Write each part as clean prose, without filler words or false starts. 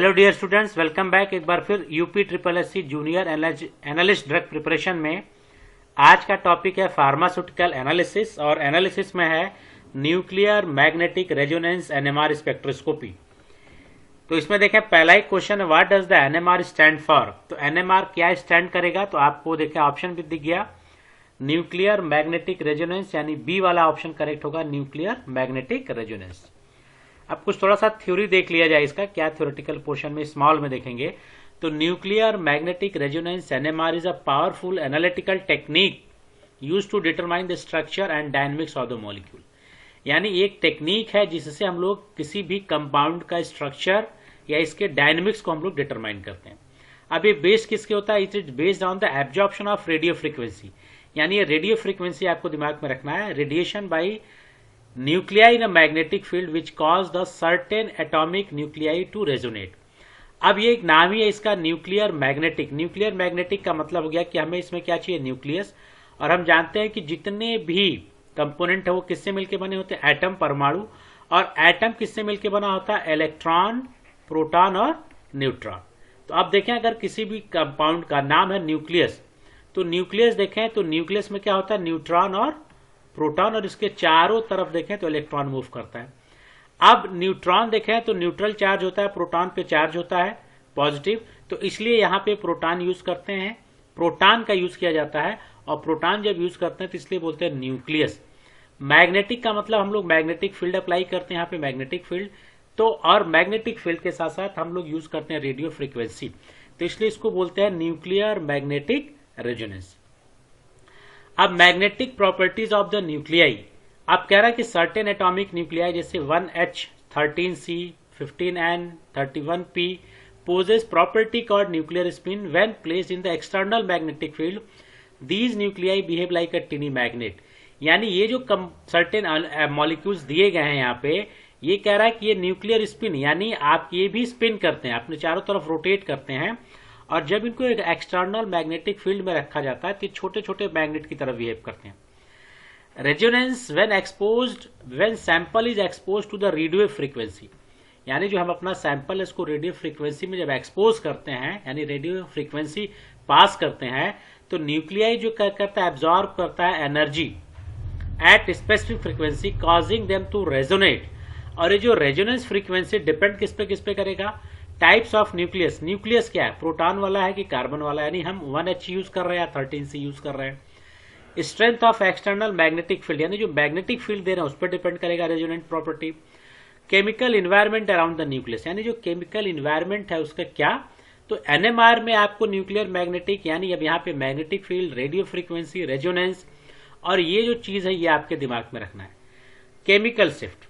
Hello dear students, welcome back एक बार फिर UP triple S C junior analyst drug preparation में। आज का टॉपिक है फार्मास्यूटिकल एनालिसिस और एनालिसिस में है nuclear magnetic resonance NMR spectroscopy. तो इसमें देखें पहला ही क्वेश्चन है, what does the NMR stand for. तो एनएमआर क्या स्टैंड करेगा, तो आपको देखें ऑप्शन भी दिख गया, न्यूक्लियर मैग्नेटिक रेजोनेंस, यानी बी वाला ऑप्शन करेक्ट होगा, न्यूक्लियर मैग्नेटिक रेजोनेंस। अब कुछ थोड़ा सा थ्योरी देख लिया जाए, इसका क्या थ्योरेटिकल पोर्शन में स्मॉल में देखेंगे। तो nuclear magnetic resonance NMR is a powerful analytical technique used to determine the structure and dynamics of the molecule. यानी एक टेक्निक है जिससे हम लोग किसी भी कंपाउंड का स्ट्रक्चर या इसके डायनेमिक्स को हम लोग डिटरमाइन करते हैं। अब ये बेस्ड किसके होता है, it is based on the absorption of radio frequency. यानी ये रेडियो फ्रीक्वेंसी आपको दिमाग में रखना है, radiation by nuclei in a magnetic field which cause the certain atomic nuclei to resonate। अब ये एक नाम ही है इसका, न्यूक्लियर मैग्नेटिक। न्यूक्लियर मैग्नेटिक का मतलब हो गया कि हमें इसमें क्या चाहिए, न्यूक्लियस। और हम जानते हैं कि जितने भी कंपोनेंट है वो किससे मिलकर बने होते हैं, एटम, परमाणु। और एटम किससे मिलकर बना होता है, इलेक्ट्रॉन, प्रोटॉन और न्यूट्रॉन। तो अब देखें अगर किसी भी कंपाउंड का नाम है न्यूक्लियस, तो न्यूक्लियस देखें तो न्यूक्लियस में क्या होता है, न्यूट्रॉन और प्रोटॉन, और इसके चारों तरफ देखें तो इलेक्ट्रॉन मूव करता है। अब न्यूट्रॉन देखें तो न्यूट्रल चार्ज होता है, प्रोटॉन पे चार्ज होता है पॉजिटिव, तो इसलिए यहां पे प्रोटॉन यूज करते हैं, प्रोटॉन का यूज किया जाता है। और प्रोटॉन जब यूज करते हैं तो इसलिए बोलते हैं न्यूक्लियस। मैग्नेटिक का मतलब हम लोग मैग्नेटिक फील्ड अप्लाई करते हैं यहाँ पे, मैग्नेटिक फील्ड। तो और मैग्नेटिक फील्ड के साथ साथ हम लोग यूज करते हैं रेडियो फ्रीक्वेंसी, तो इसलिए इसको बोलते हैं न्यूक्लियर मैग्नेटिक रेजोनेंस। अब magnetic properties of the nuclei, अब कह रहा है कि सर्टेन एटॉमिक न्यूक्लियाई जैसे 1H, 13C, 15N, 31P possess property called nuclear spin when placed in the external magnetic field. These nuclei behave like a tiny magnet. यानी ये जो certain molecules दिए गए हैं यहाँ पे, ये कह रहा है कि ये न्यूक्लियर स्पिन, यानी आप ये भी स्पिन करते हैं, अपने चारों तरफ रोटेट करते हैं। और जब इनको एक एक्सटर्नल मैग्नेटिक फील्ड में रखा जाता है तो छोटे छोटे मैग्नेट की तरह बिहेव करते हैं। Resonance when exposed, when sample is exposed to the radio frequency. यानी जो हम अपना सैंपल है इसको रेडियो फ्रीक्वेंसी में जब एक्सपोज करते हैं, यानी रेडियो फ्रीक्वेंसी पास करते हैं, तो न्यूक्लियाई जो करता है, एब्जॉर्ब करता है energy at specific frequency causing them to resonate. और ये जो रेजोनेंस फ्रीक्वेंसी डिपेंड किस पे करेगा, टाइप्स ऑफ न्यूक्लियस। न्यूक्लियस क्या है, प्रोटॉन वाला है कि कार्बन वाला है, यानी हम 1H यूज कर रहे हैं या 13C यूज कर रहे हैं। Strength of external magnetic field, यानी जो मैग्नेटिक फील्ड दे रहे हैं उस पर डिपेंड करेगा resonant property. Chemical environment around the nucleus, यानी जो केमिकल इन्वायरमेंट है उसका क्या। तो एनएमआर में आपको न्यूक्लियर मैग्नेटिक, यानी अब यहाँ पे magnetic field, radio frequency, resonance, और ये जो चीज है ये आपके दिमाग में रखना है। केमिकल शिफ्ट,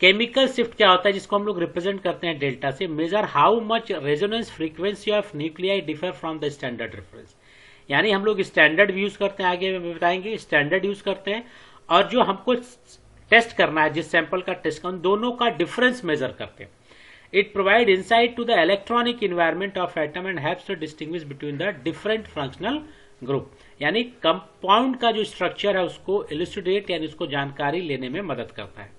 केमिकल शिफ्ट क्या होता है, जिसको हम लोग रिप्रेजेंट करते हैं डेल्टा से। Major how much resonance frequency of nuclei differ from the standard reference. यानी हम लोग स्टैंडर्ड यूज करते हैं, आगे में बताएंगे, स्टैंडर्ड यूज करते हैं। और जो हमको टेस्ट करना है, जिस सैंपल का टेस्ट करना, दोनों का डिफरेंस मेजर करते हैं। It provide insight to the electronic environment of atom and helps to distinguish between the different functional group. यानी कंपाउंड का जो स्ट्रक्चर है उसको इलुस्ट्रेट, यानी उसको जानकारी लेने में मदद करता है।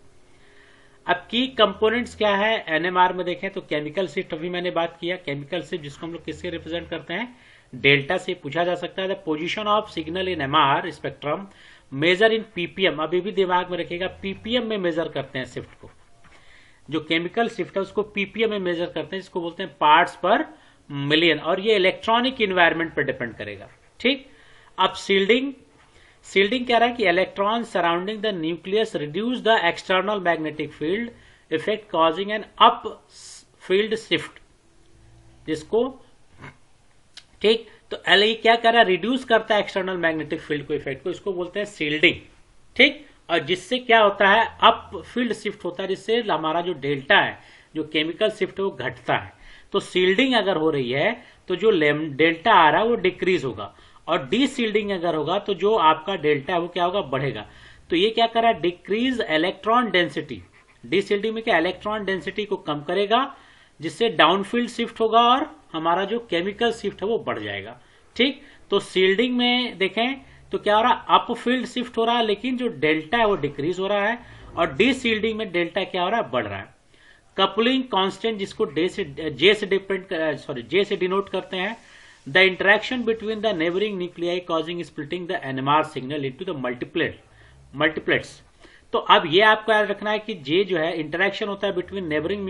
अब की कंपोनेंट्स क्या है एनएमआर में देखें तो केमिकल शिफ्ट, अभी मैंने बात किया, केमिकल शिफ्ट जिसको हम लोग किससे रिप्रेजेंट करते हैं, डेल्टा से। पूछा जा सकता है the position of signal in MR spectrum measure in ppm, अभी भी दिमाग में रखिएगा, पीपीएम में मेजर करते हैं शिफ्ट को। जो केमिकल शिफ्ट है उसको पीपीएम में मेजर करते हैं, जिसको बोलते हैं पार्ट्स पर मिलियन, और ये इलेक्ट्रॉनिक इन्वायरमेंट पर डिपेंड करेगा। ठीक। अब शील्डिंग, शील्डिंग कह रहा है कि electron surrounding the nucleus reduce the external magnetic field effect causing an up field shift, जिसको ठीक। तो ये क्या कर रहा है, रिड्यूस करता है एक्सटर्नल मैग्नेटिक फील्ड को, इफेक्ट को, इसको बोलते हैं शील्डिंग। ठीक। और जिससे क्या होता है, अप फील्ड शिफ्ट होता है, जिससे हमारा जो डेल्टा है, जो केमिकल शिफ्ट है वो घटता है। तो शील्डिंग अगर हो रही है तो जो डेल्टा आ रहा है वो डिक्रीज होगा, और डी शील्डिंग अगर होगा तो जो आपका डेल्टा है वो क्या होगा, बढ़ेगा। तो ये क्या कर रहा है, decrease electron density. D shielding में क्या, इलेक्ट्रॉन डेंसिटी को कम करेगा, जिससे डाउनफील्ड शिफ्ट होगा और हमारा जो केमिकल शिफ्ट है वो बढ़ जाएगा। ठीक। तो शील्डिंग में देखें तो क्या हो रहा है, अप फील्ड शिफ्ट हो रहा है, लेकिन जो डेल्टा है वो डिक्रीज हो रहा है, और डी शील्डिंग में डेल्टा क्या हो रहा है, बढ़ रहा है। कपलिंग कांस्टेंट जिसको जे से डिनोट करते हैं। The interaction between the neighbouring nuclei causing splitting the NMR signal into the multiplets. तो अब ये आपको याद रखना है कि जे जो है इंटरेक्शन होता है between neighbouring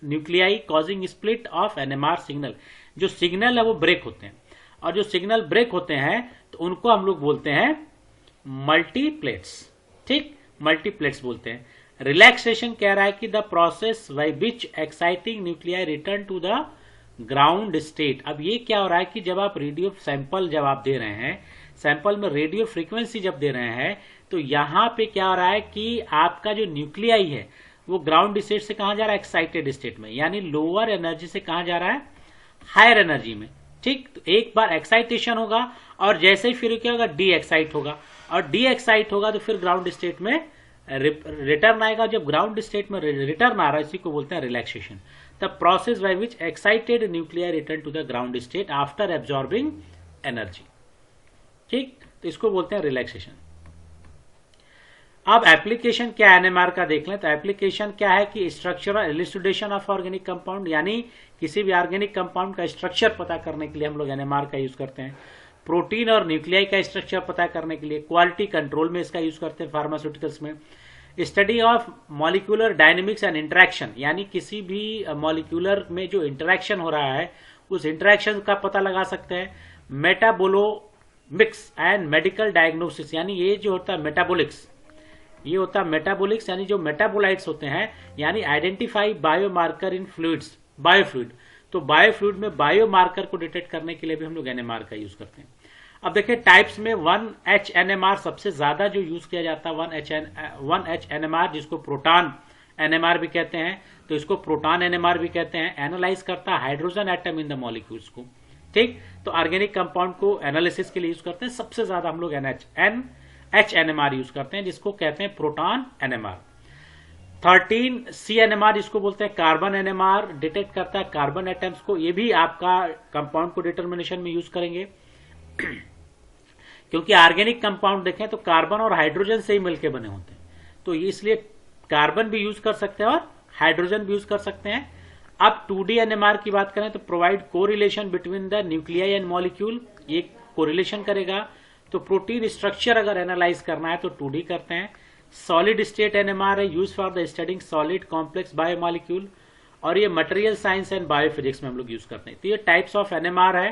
nuclei causing split of NMR signal. जो सिग्नल है वो ब्रेक होते हैं, और जो सिग्नल ब्रेक होते हैं तो उनको हम लोग बोलते हैं मल्टीप्लेट्स। ठीक, मल्टीप्लेट्स बोलते हैं। रिलैक्सेशन कह रहा है कि the process by which exciting nuclei return to the ground state. अब ये क्या हो रहा है कि जब आप रेडियो सैंपल जब आप दे रहे हैं, सैंपल में रेडियो फ्रीक्वेंसी जब दे रहे हैं, तो यहां पे क्या हो रहा है कि आपका जो न्यूक्लियाई है वो ग्राउंड स्टेट से कहां जा रहा है, एक्साइटेड स्टेट में, यानी लोअर एनर्जी से कहां जा रहा है, हायर एनर्जी में। ठीक, तो एक बार एक्साइटेशन होगा और जैसे ही फिर क्या होगा, डी एक्साइट होगा, और डी एक्साइट होगा तो फिर ग्राउंड स्टेट में रिटर्न आएगा। जब ग्राउंड स्टेट में रिटर्न आ रहा है इसी को बोलते हैं relaxation. The process by which excited nuclear return to the ground state after absorbing energy. ठीक, तो इसको बोलते हैं रिलैक्सेशन। अब एप्लीकेशन क्या है एनएमआर का देख लें। तो एप्लीकेशन क्या है कि structural illustration of organic compound, यानी किसी भी ऑर्गेनिक कंपाउंड का स्ट्रक्चर पता करने के लिए हम लोग एनएमआर का यूज करते हैं। प्रोटीन और न्यूक्लियाई का स्ट्रक्चर पता करने के लिए, क्वालिटी कंट्रोल में इसका यूज करते हैं फार्मास्यूटिकल्स में। Study of molecular dynamics and interaction, यानी किसी भी मॉलिक्यूलर में जो इंटरेक्शन हो रहा है उस इंटरेक्शन का पता लगा सकते हैं। मेटाबोलोमिक्स एंड मेडिकल डायग्नोसिस, यानी ये जो होता है मेटाबोलिक्स, ये होता है मेटाबोलिक्स, यानी जो मेटाबोलाइट्स होते हैं, यानी आइडेंटिफाई बायोमार्कर इन फ्लूइड्स, बायोफ्लूइड। तो बायोफ्लूइड में बायोमार्कर को डिटेक्ट करने के लिए भी हम लोग एनएमआर का यूज करते हैं। अब देखिए टाइप्स में 1H एनएमआर सबसे ज्यादा जो यूज किया जाता है, 1H एनएमआर, जिसको प्रोटॉन एनएमआर भी कहते हैं, तो इसको प्रोटॉन एनएमआर भी कहते हैं। एनालाइज करता है hydrogen atom in the molecules को। ठीक, तो ऑर्गेनिक कंपाउंड को एनालिसिस के लिए यूज करते हैं। सबसे ज्यादा हम लोग एच एनएमआर यूज करते हैं, जिसको कहते हैं प्रोटॉन एनएमआर। 13C एनएमआर, जिसको बोलते हैं कार्बन एनएमआर, डिटेक्ट करता है कार्बन एटम्स को। ये भी आपका कंपाउंड को डिटर्मिनेशन में यूज करेंगे क्योंकि ऑर्गेनिक कंपाउंड देखें तो कार्बन और हाइड्रोजन से ही मिलकर बने होते हैं, तो इसलिए कार्बन भी यूज कर सकते हैं और हाइड्रोजन भी यूज कर सकते हैं। अब 2D एनएमआर की बात करें तो provide correlation between the nuclei and molecule, ये कोरिलेशन करेगा। तो प्रोटीन स्ट्रक्चर अगर एनालाइज करना है तो 2D करते हैं। सॉलिड स्टेट एनएमआर है, use for the studying solid complex biomolecule, और ये मटेरियल साइंस एंड बायोफिजिक्स में हम लोग यूज करते हैं। तो ये टाइप्स ऑफ एनएमआर है,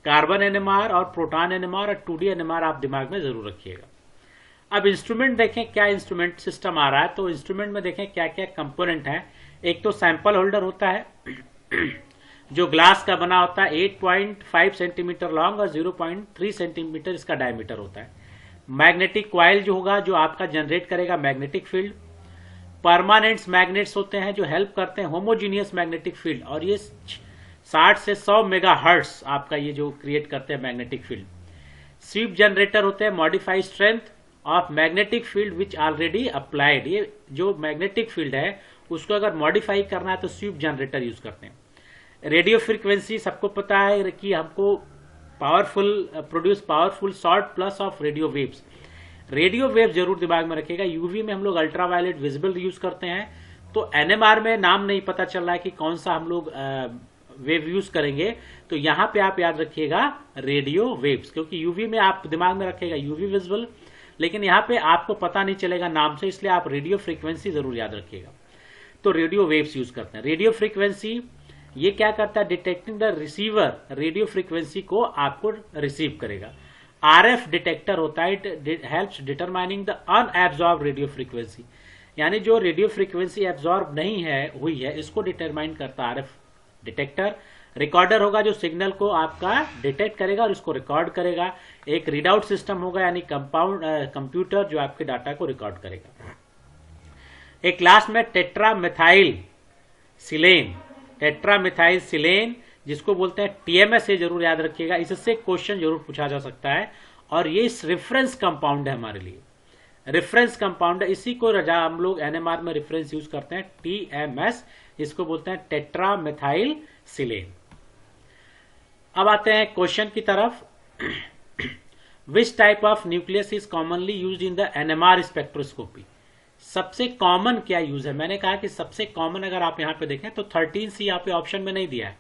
कार्बन एनएमआर और प्रोटॉन एनएमआर और 2D एनएमआर आप दिमाग में जरूर रखिएगा। अब इंस्ट्रूमेंट देखें, क्या इंस्ट्रूमेंट सिस्टम आ रहा है, तो इंस्ट्रूमेंट में देखें क्या क्या कंपोनेंट है। एक तो सैंपल होल्डर होता है जो ग्लास का बना होता है, 8.5 सेंटीमीटर लॉन्ग और 0.3 सेंटीमीटर इसका डायमीटर होता है। मैग्नेटिक क्वाइल जो होगा, जो आपका जनरेट करेगा मैग्नेटिक फील्ड। परमानेंट्स मैग्नेट्स होते हैं जो हेल्प करते हैं होमोजीनियस मैग्नेटिक फील्ड, और ये 60 से 100 मेगाहर्ट्ज आपका ये जो क्रिएट करते हैं मैग्नेटिक फील्ड। स्वीप जनरेटर होते हैं, modify strength of magnetic field which already applied. ये जो मैग्नेटिक फील्ड है उसको अगर मॉडिफाई करना है तो स्वीप जनरेटर यूज करते हैं। रेडियो फ्रीक्वेंसी सबको पता है कि हमको produce powerful short plus of radio waves. Radio wave जरूर दिमाग में रखिएगा। यूवी में हम लोग अल्ट्रावायलेट विजिबल यूज करते हैं, तो एनएमआर में नाम नहीं पता चल रहा है कि कौन सा हम लोग वेव यूज करेंगे, तो यहां पे आप याद रखिएगा रेडियो वेव्स, क्योंकि यूवी में आप दिमाग में रखिएगा यूवी विजिबल, लेकिन यहां पे आपको पता नहीं चलेगा नाम से, इसलिए आप रेडियो फ्रीक्वेंसी जरूर याद रखिएगा। तो रेडियो वेव्स यूज करते हैं। रेडियो फ्रीक्वेंसी ये क्या करता है, detecting the receiver radio frequency को आपको रिसीव करेगा। आरएफ डिटेक्टर होता है, it helps determining the unabsorbed radio frequency, यानी जो रेडियो फ्रीक्वेंसी एब्जॉर्ब नहीं है हुई है इसको डिटरमाइन करता है आरएफ डिटेक्टर। रिकॉर्डर होगा जो सिग्नल को आपका डिटेक्ट करेगा और इसको रिकॉर्ड करेगा। एक रीड आउट सिस्टम होगा, यानी कंप्यूटर जो आपके डाटा को रिकॉर्ड करेगा। एक क्लास में टेट्रामेथाइल सिलेन जिसको बोलते हैं टीएमएस, ये जरूर याद रखिएगा, इससे क्वेश्चन जरूर पूछा जा सकता है। और ये रेफरेंस कंपाउंड है हमारे लिए, रेफरेंस कंपाउंड है, इसी को हम लोग एनएमआर में रेफरेंस यूज करते हैं, टीएमएस, इसको बोलते हैं टेट्रामेथाइल सिलेन। अब आते हैं क्वेश्चन की तरफ। Which type of nucleus is commonly used in the NMR spectroscopy. सबसे कॉमन क्या यूज है, मैंने कहा कि सबसे कॉमन अगर आप यहां पे देखें तो 13C यहाँ पे ऑप्शन में नहीं दिया है,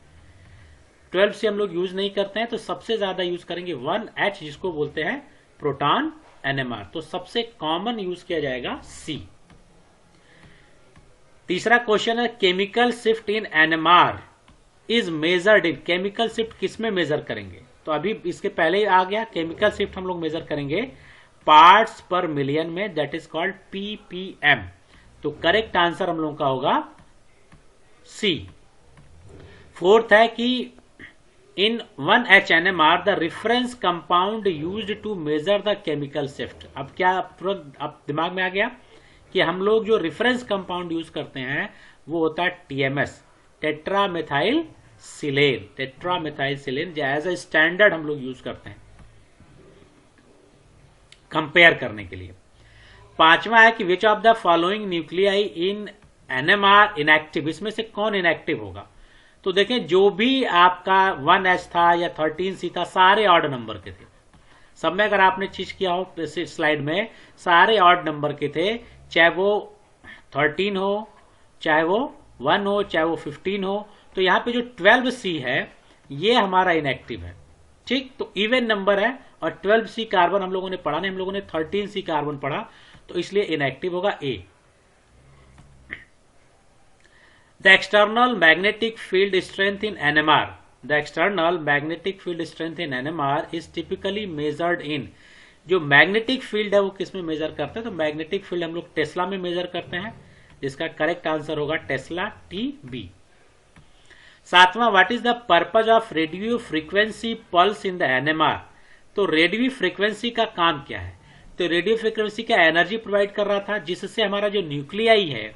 12C हम लोग यूज नहीं करते हैं, तो सबसे ज्यादा यूज करेंगे 1H जिसको बोलते हैं प्रोटॉन NMR, तो सबसे कॉमन यूज किया जाएगा C। तीसरा क्वेश्चन है chemical shift in NMR is measured in, chemical shift किसमें मेजर करेंगे, तो अभी इसके पहले ही आ गया, केमिकल शिफ्ट हम लोग मेजर करेंगे पार्ट्स पर मिलियन में, दैट इज कॉल्ड ppm, तो करेक्ट आंसर हम लोगों का होगा C। फोर्थ है कि in 1H NMR the reference compound used to measure the chemical shift, अब क्या अब दिमाग में आ गया कि हम लोग जो रेफरेंस कंपाउंड यूज करते हैं वो होता है TMS, tetramethyl silane, tetramethyl silane as a standard हम लोग यूज करते हैं कंपेयर करने के लिए। पांचवा है कि which of the following nuclei in NMR inactive, इसमें से कौन इनएक्टिव होगा, तो देखें जो भी आपका 1H था या 13C था सारे ऑड नंबर के थे, सब में अगर आपने चीज किया हो स्लाइड में सारे ऑड नंबर के थे, चाहे वो 13 हो, चाहे वो 1 हो, चाहे वो 15 हो, तो यहां पे जो 12C है ये हमारा इनएक्टिव है, ठीक, तो इवन नंबर है, और 12C कार्बन हम लोगों ने पढ़ा नहीं, हम लोगों ने 13C कार्बन पढ़ा, तो इसलिए इनएक्टिव होगा A। The external magnetic field strength in NMR, the external magnetic field strength in NMR is typically measured in, जो मैग्नेटिक फील्ड है वो किस में मेजर करते हैं, तो मैग्नेटिक फील्ड हम लोग टेस्ला में मेजर करते हैं, जिसका करेक्ट आंसर होगा टेस्ला TB। सातवां, what is the purpose of radio frequency pulse in the NMR, तो रेडियो फ्रीक्वेंसी का काम क्या है, तो रेडियो फ्रीक्वेंसी क्या एनर्जी प्रोवाइड कर रहा था, जिससे हमारा जो न्यूक्लियाई है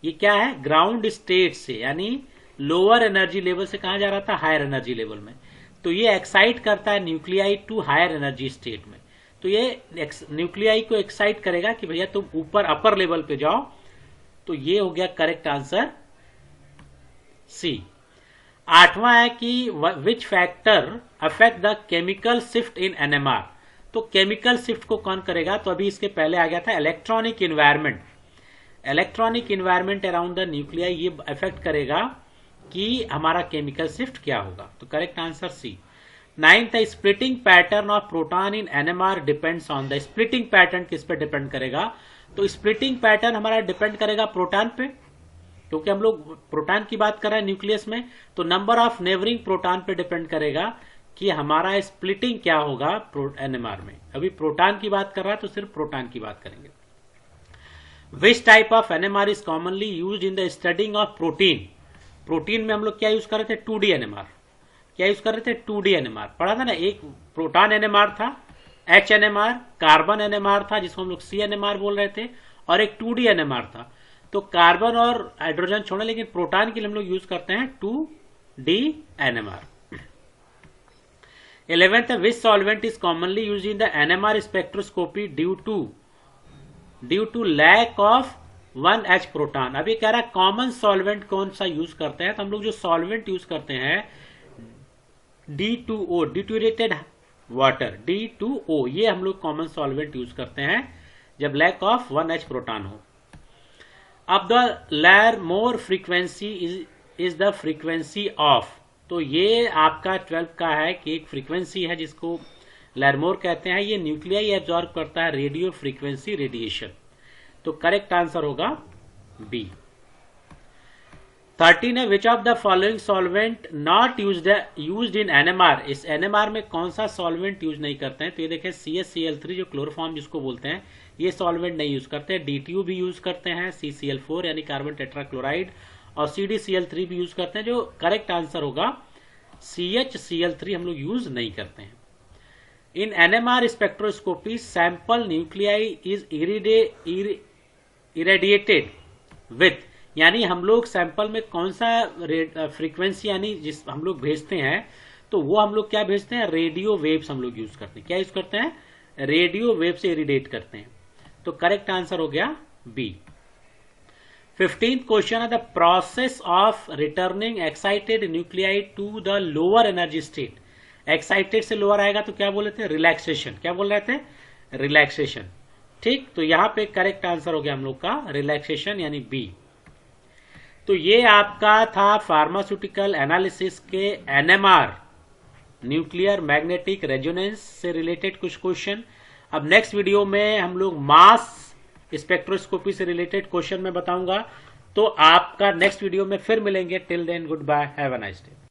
ये क्या है ग्राउंड स्टेट से, यानी लोअर एनर्जी लेवल से कहां जा रहा था हायर एनर्जी लेवल में, तो ये एक्साइट करता है nuclei to higher energy state में, तो ये न्यूक्लियाई को एक्साइट करेगा कि भैया तुम ऊपर अपर लेवल पे जाओ, तो ये हो गया करेक्ट आंसर C। आठवां है कि which factor affect the chemical shift in NMR, तो केमिकल शिफ्ट को कौन करेगा, तो अभी इसके पहले आ गया था electronic environment, electronic environment around the nuclei ये अफेक्ट करेगा कि हमारा केमिकल शिफ्ट क्या होगा, तो करेक्ट आंसर C। नाइन्थ है splitting pattern of proton in NMR depends on the, splitting pattern किस पे डिपेंड करेगा, तो स्प्लिटिंग पैटर्न हमारा डिपेंड करेगा प्रोटॉन पे, क्योंकि हम लोग प्रोटॉन की बात कर रहे हैं न्यूक्लियस में, तो नंबर ऑफ नेबरिंग प्रोटॉन पे डिपेंड करेगा कि हमारा स्प्लिटिंग क्या होगा NMR में, अभी प्रोटॉन की बात कर रहा है तो सिर्फ प्रोटॉन की बात करेंगे। Which type of NMR is commonly used in the studying of protein, protein में हम लोग क्या यूज कर रहे थे 2D NMR, क्या यूज कर रहे थे 2D NMR, पढ़ा था ना, एक प्रोटॉन NMR था, H NMR, कार्बन NMR था जिसको हम लोग C NMR बोल रहे थे, और एक 2D NMR था, तो कार्बन और हाइड्रोजन छोड़े, लेकिन प्रोटॉन के लिए हम लोग यूज करते हैं 2D NMR। 11th which solvent is commonly use in the NMR spectroscopy due to lack of 1H proton, अभी कह रहा है कॉमन सॉल्वेंट कौन सा यूज करते हैं, तो हम लोग जो सॉल्वेंट यूज करते हैं D2O, डिट्यूरेटेड वाटर, D2O, ये हम लोग कॉमन सॉल्वेंट यूज करते हैं जब लैक ऑफ 1H प्रोटॉन हो। अब the Larmor frequency is the frequency of, तो ये आपका 12 का है कि एक फ्रीक्वेंसी है जिसको लैरमोर कहते हैं, ये न्यूक्लियाई एब्जॉर्ब करता है रेडियो फ्रीक्वेंसी रेडिएशन, तो करेक्ट आंसर होगा B। 13 है which of the following solvent not used in NMR, इस NMR में कौन सा सॉल्वेंट यूज नहीं करते हैं, तो ये देखें CaCl3 जो क्लोरोफॉर्म जिसको बोलते हैं ये सॉल्वेंट नहीं यूज करते हैं, D2 भी यूज करते हैं, CCl4 यानी कार्बन टेट्राक्लोराइड, और CdCl3 भी यूज करते हैं, जो करेक्ट आंसर होगा CHCl3 हम लोग यूज नहीं करते हैं। इन NMR spectroscopy sample nuclei is irradiated with, यानी हम लोग सैंपल में कौन सा फ्रीक्वेंसी यानी जिस हम लोग भेजते हैं, तो वो हम लोग क्या भेजते हैं रेडियो वेव्स हम लोग यूज करते हैं, क्या यूज करते हैं रेडियो वेव से इरिडेट करते हैं, तो करेक्ट आंसर हो गया B। 15th क्वेश्चन है the process of returning excited nuclei to the lower energy state, excited से लोअर आएगा तो क्या बोल रहे थे रिलैक्सेशन, क्या बोल रहे थे रिलैक्सेशन, ठीक, तो यहाँ पे करेक्ट आंसर हो गया हम लोग का रिलैक्सेशन यानी बी। तो ये आपका था फार्मास्यूटिकल एनालिसिस के एनएमआर, न्यूक्लियर मैग्नेटिक रेजोनेंस से रिलेटेड कुछ क्वेश्चन। अब नेक्स्ट वीडियो में हम लोग मास स्पेक्ट्रोस्कोपी से रिलेटेड क्वेश्चन में बताऊंगा। तो आपका नेक्स्ट वीडियो में फिर मिलेंगे। Till then goodbye, have a nice day.